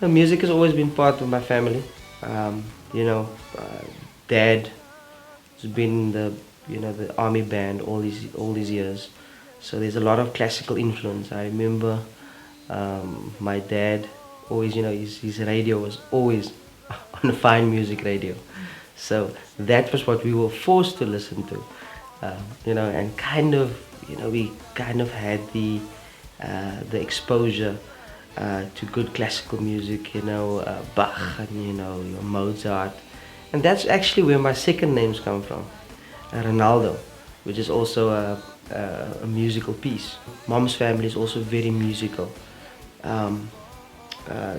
Music has always been part of my family. Um, you know, Dad has been the army band all these years, so there's a lot of classical influence. I remember my dad always, his radio was always on a fine music radio, so that was what we were forced to listen to. And kind of, we kind of had the exposure to good classical music, Bach and your Mozart, and that's actually where my second names come from, Ronaldo, which is also a musical piece. Mom's family is also very musical, um,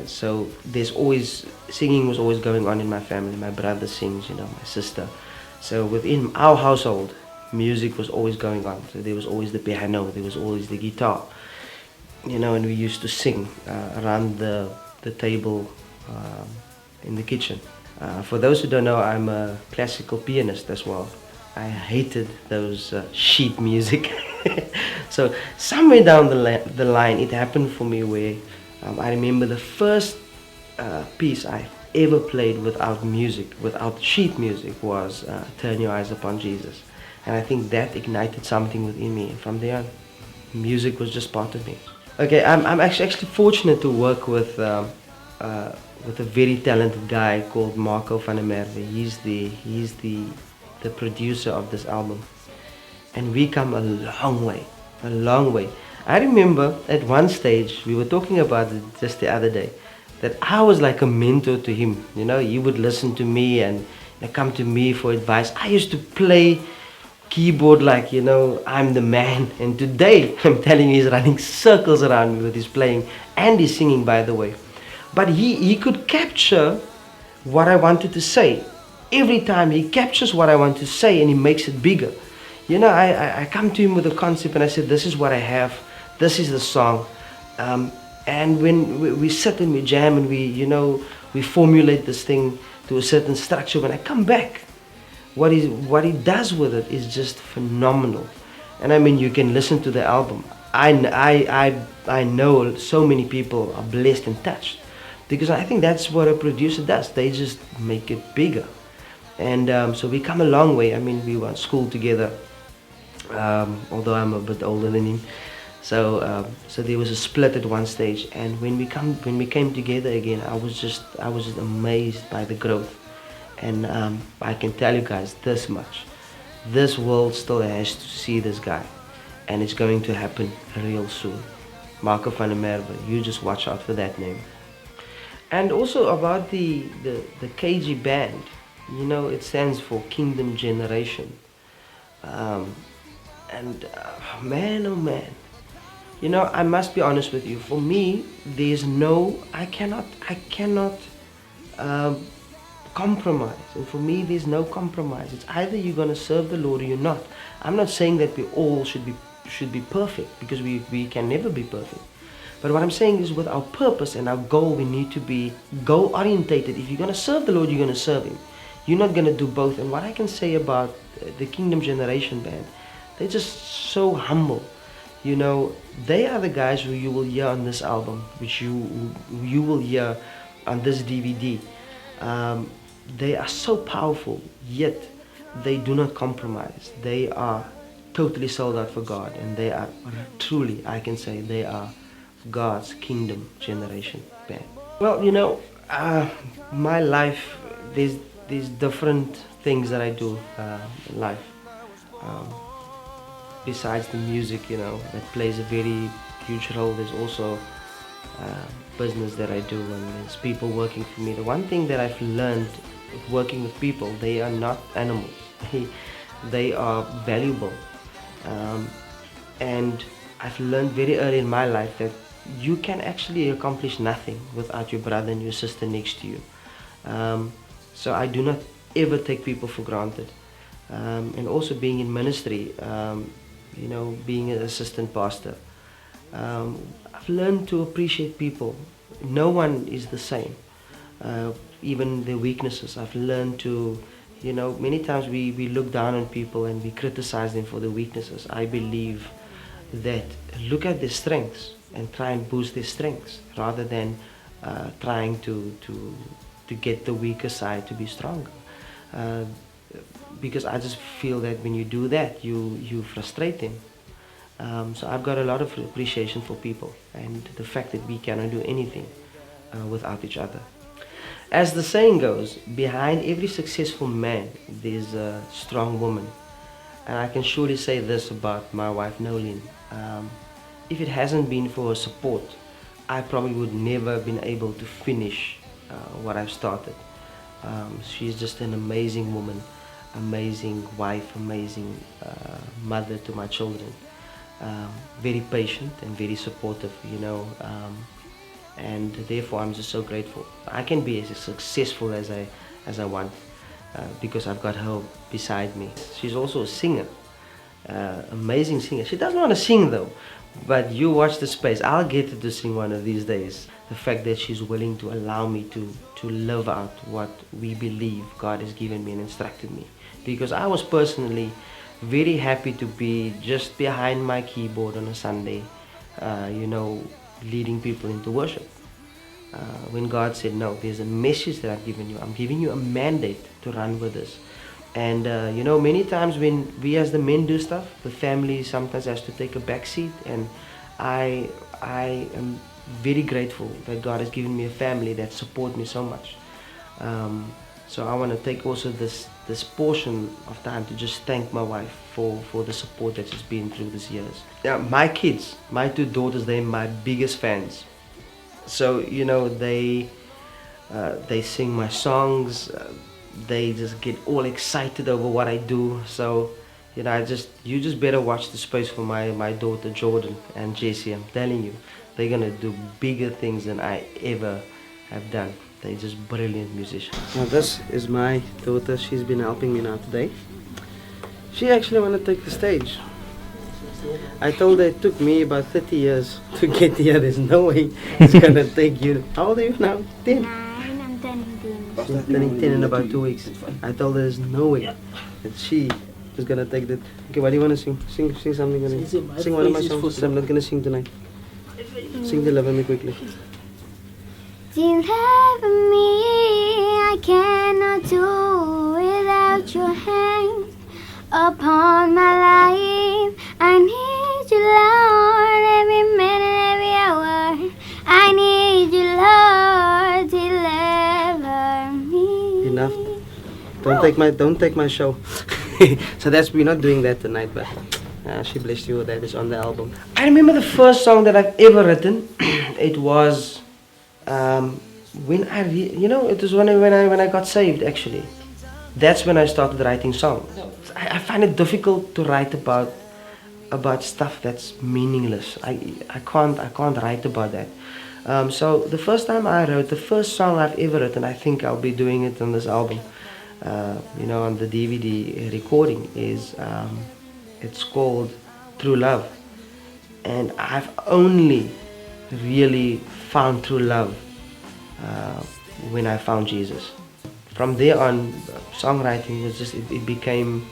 so there's always singing was always going on in my family. My brother sings, my sister. So within our household, music was always going on. So there was always the piano, there was always the guitar, and we used to sing around the table in the kitchen. For those who don't know, I'm a classical pianist as well. I hated those sheet music. So somewhere down the line, it happened for me where I remember the first piece I ever played without music, without sheet music, was Turn Your Eyes Upon Jesus. And I think that ignited something within me. And from there on, music was just part of me. Okay, I'm actually fortunate to work with a very talented guy called Markov. He's the producer of this album, and we come a long way. I remember at one stage we were talking about it just the other day, that I was like a mentor to him. He would listen to me and come to me for advice. I used to play keyboard like I'm the man, and today I'm telling you, he's running circles around me with his playing and his singing, by the way. But he could capture what I wanted to say. Every time he captures what I want to say and he makes it bigger. I come to him with a concept and I said, this is what I have, this is the song. And when we sit and we jam and we formulate this thing to a certain structure, when I come back, what he does with it is just phenomenal. And I mean, you can listen to the album. I know so many people are blessed and touched, because I think that's what a producer does. They just make it bigger. And so we come a long way. I mean, we were at school together, although I'm a bit older than him. So there was a split at one stage, and when we came together again, I was just amazed by the growth. And I can tell you guys this much: this world still has to see this guy, and it's going to happen real soon. Marco van der Merwe, you just watch out for that name. And also about the KG band, it stands for Kingdom Generation. Man, oh man, I must be honest with you. For me, I cannot compromise. And for me, there's no compromise. It's either you're going to serve the Lord or you're not. I'm not saying that we all should be perfect, because we can never be perfect. But what I'm saying is, with our purpose and our goal, we need to be goal orientated. If you're going to serve the Lord, you're going to serve Him. You're not going to do both. And what I can say about the Kingdom Generation band, they're just so humble. They are the guys who you will hear on this album, which you will hear on this DVD. They are so powerful, yet they do not compromise. They are totally sold out for God, and they are truly, I can say, they are God's Kingdom Generation band. Well, my life, there's different things that I do in life. Besides the music, that plays a very huge role, there's also business that I do, and there's people working for me. The one thing that I've learned working with people, they are not animals. They are valuable. And I've learned very early in my life that you can actually accomplish nothing without your brother and your sister next to you. So I do not ever take people for granted. And also being in ministry, being an assistant pastor, I've learned to appreciate people. No one is the same, even their weaknesses. I've learned to, many times we look down on people and we criticize them for their weaknesses. I believe that look at their strengths and try and boost their strengths, rather than trying to get the weaker side to be stronger. Uh, because I just feel that when you do that, you frustrate them. So I've got a lot of appreciation for people and the fact that we cannot do anything without each other. As the saying goes, behind every successful man, there's a strong woman. And I can surely say this about my wife, Nolene. If it hasn't been for her support, I probably would never have been able to finish what I've started. She's just an amazing woman, amazing wife, amazing mother to my children. Very patient and very supportive, and therefore I'm just so grateful. I can be as successful as I want because I've got her beside me. She's also a singer, amazing singer. She doesn't want to sing though, but you watch the space. I'll get her to sing one of these days. The fact that she's willing to allow me to live out what we believe God has given me and instructed me, because I was personally very happy to be just behind my keyboard on a Sunday, leading people into worship. When God said, no, there's a message that I've given you. I'm giving you a mandate to run with this. And many times when we as the men do stuff, the family sometimes has to take a back seat. And I am very grateful that God has given me a family that support me so much. So I want to take also this portion of time to just thank my wife for the support that she's been through these years. Yeah, my kids, my two daughters, they're my biggest fans. So they sing my songs. They just get all excited over what I do. So you just better watch the space for my daughter Jordan and Jessie. I'm telling you, they're gonna do bigger things than I ever have done. They're just brilliant musicians. Now this is my daughter. She's been helping me now today. She actually want to take the stage. I told her it took me about 30 years to get here. There's no way it's gonna take you. How old are you now? 10? 9, I'm turning 10. She's turning 10 in about 2 weeks. I told her there's no way that she is gonna take that. Okay, what do you want to sing? Sing something. Sing one of my songs. I'm not gonna sing tonight. Sing Deliver Me quickly. Deliver me, I cannot do without your hand upon my life. I need you, Lord, every minute, every hour. I need you, Lord, deliver me. Enough. Don't take my show. So we're not doing that tonight, but she blessed you with that. It's on the album. I remember the first song that I've ever written. It was when it was when I got saved actually. That's when I started writing songs. I find it difficult to write about stuff that's meaningless. I can't write about that. So the first time I wrote, the first song I've ever written, I think I'll be doing it on this album, on the DVD recording, is it's called True Love. And I've only really found true love when I found Jesus. From there on, songwriting was just, it became,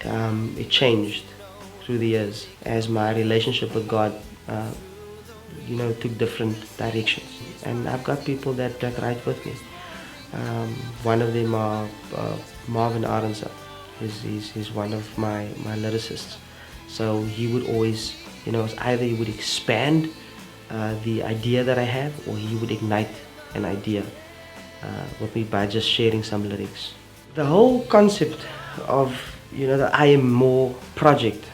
it changed through the years as my relationship with God, took different directions. And I've got people that write with me. One of them are Marvin Aronsa. He's one of my lyricists. So he would always, either he would expand the idea that I have, or he would ignite an idea with me by just sharing some lyrics. The whole concept of the I Am More project,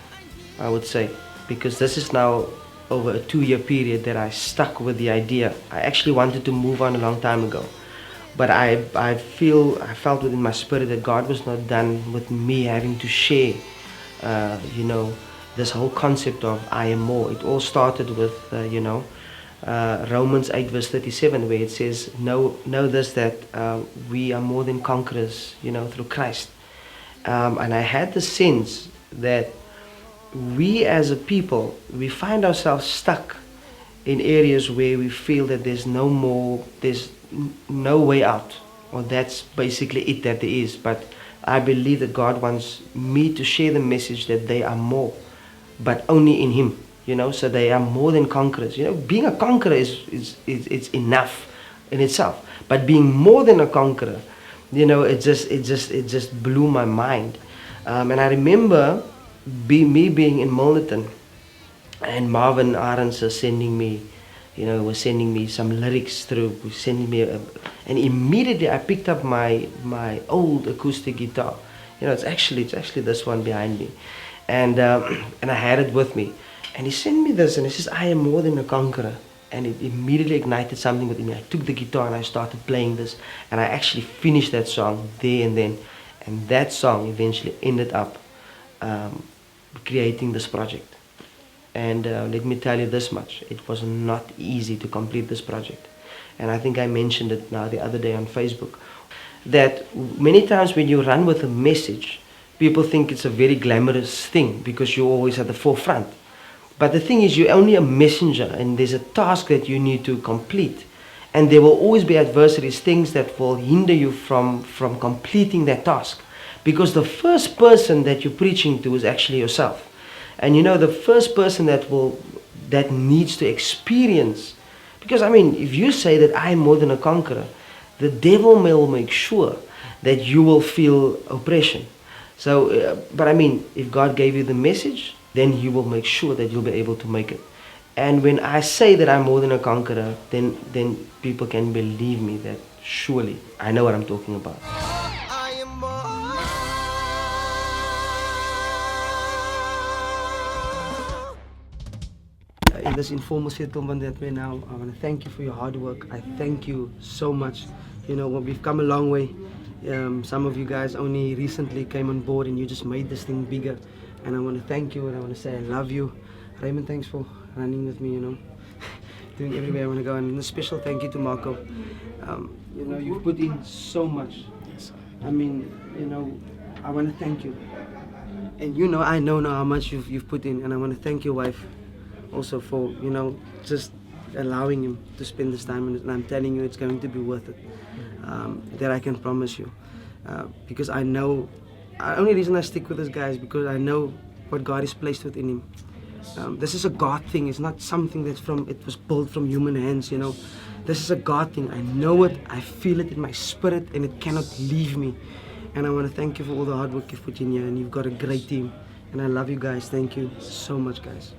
I would say, because this is now over a 2-year period that I stuck with the idea. I actually wanted to move on a long time ago, but I felt within my spirit that God was not done with me having to share this whole concept of I am more. It all started with Romans 8 verse 37, where it says, know this, that we are more than conquerors through Christ. And I had the sense that we as a people, we find ourselves stuck in areas where we feel that there's no way out, or that's basically it that there is. But I believe that God wants me to share the message that they are more, but only in Him, so they are more than conquerors. Being a conqueror is enough. in itself. But being more than a conqueror, it just blew my mind. And I remember me being in Milnerton, and Marvin Arends was sending me some lyrics through, was sending me and immediately I picked up my old acoustic guitar. It's actually this one behind me, and I had it with me. And he sent me this, and he says, "I am more than a conqueror." And it immediately ignited something within me. I took the guitar and I started playing this, and I actually finished that song there and then. And that song eventually ended up creating this project. And let me tell you this much, it was not easy to complete this project. And I think I mentioned it now the other day on Facebook, that many times when you run with a message, people think it's a very glamorous thing because you're always at the forefront. But the thing is, you're only a messenger, and there's a task that you need to complete. And there will always be adversaries, things that will hinder you from completing that task. Because the first person that you're preaching to is actually yourself. And the first person that needs to experience, because if you say that I am more than a conqueror, the devil will make sure that you will feel oppression. So, but if God gave you the message, then He will make sure that you'll be able to make it. And when I say that I'm more than a conqueror, then people can believe me that surely I know what I'm talking about. In this informal settlement that we're now, I want to thank you for your hard work. I thank you so much. We've come a long way. Some of you guys only recently came on board, and you just made this thing bigger. And I want to thank you, and I want to say I love you. Raymond, thanks for running with me, doing everywhere I want to go. And a special thank you to Markov. You've put in so much. Yes. I want to thank you. And I know now how much you've put in, and I want to thank your wife also for, just allowing him to spend this time. And I'm telling you, it's going to be worth it. That I can promise you. Because I know, the only reason I stick with this guy is because I know what God has placed within him. This is a God thing. It's not something it was built from human hands, This is a God thing. I know it, I feel it in my spirit, and it cannot leave me. And I want to thank you for all the hard work you've put in here, and you've got a great team. And I love you guys. Thank you so much, guys.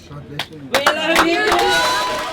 God bless you. We love you.